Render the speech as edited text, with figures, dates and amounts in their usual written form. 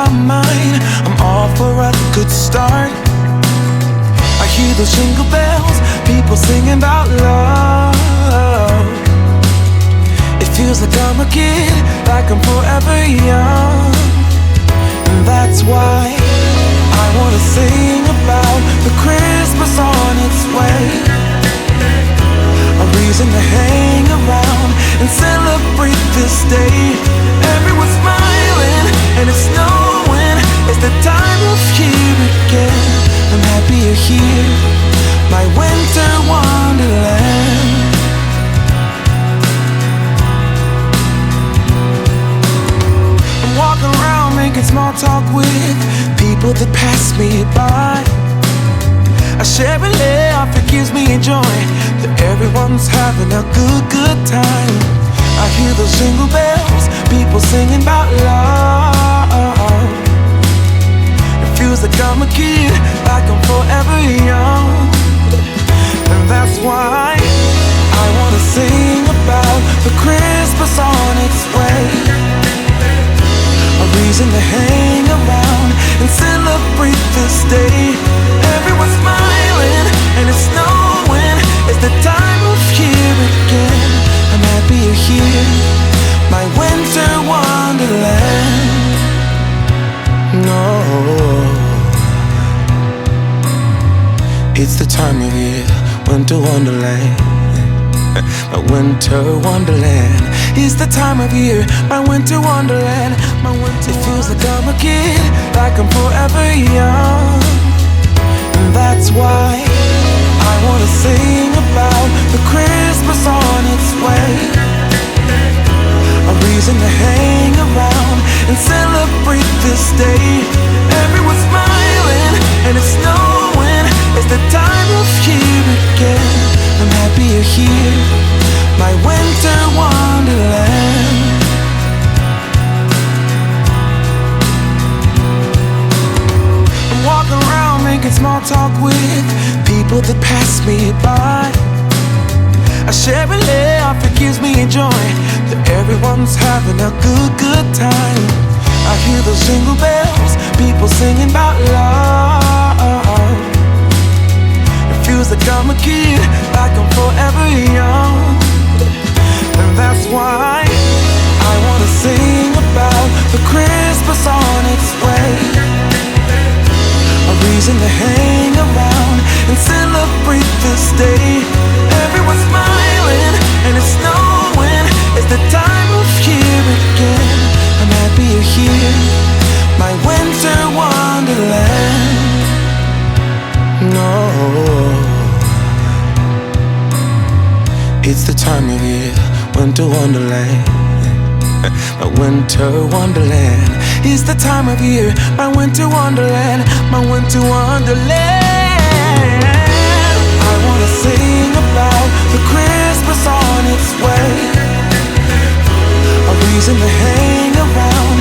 my mind, I'm all for a good start. I hear those jingle bells, people singing about love. It feels like I'm a kid, like I'm forever young. And that's why I wanna sing about the Christmas on its way. A reason to hang around and celebrate this day. Everyone's smiling and it's snowing. It's the time of year again. I'm happy you're here, my winter wonderland. I'm walking around making small talk with people that pass me by. I share a laugh, it gives me joy that everyone's having a good time. I hear those jingle bells, people singing about love. It feels like I'm a kid, like I'm forever young. And that's why I wanna sing about the Christmas on its way. A reason to hang around and celebrate this day. Everyone's smiling and it's snowing. It's the time of year again. I'm happy you're here, my winter wonderland. No, it's the time of year, winter wonderland. My winter wonderland. It's the time of year, my winter wonderland. My winter. It feels like I'm a kid, like I'm forever young. And that's why I wanna sing about the Christmas on its way. A reason to hang around and celebrate this day. Everyone's smiling and it's snowing. It's the time of year again. I'm happy you're here, my winter wonderland. I'm walking around making small talk with people that pass me by. I share a laugh, it gives me joy that everyone's having a good time. I hear those jingle bells, people singing about love. It feels like I'm a kid, like I'm forever young. And that's why I wanna sing about the Christmas on its way. A reason to hang around and celebrate this day. Everyone's smiling and it's snowing. It's the time of year again. I'm happy you're here, my winter wonderland. No, it's the time of year, winter wonderland. My winter wonderland. It's the time of year, my winter wonderland. My winter wonderland. I wanna sing about the Christmas on its way. A reason to hang around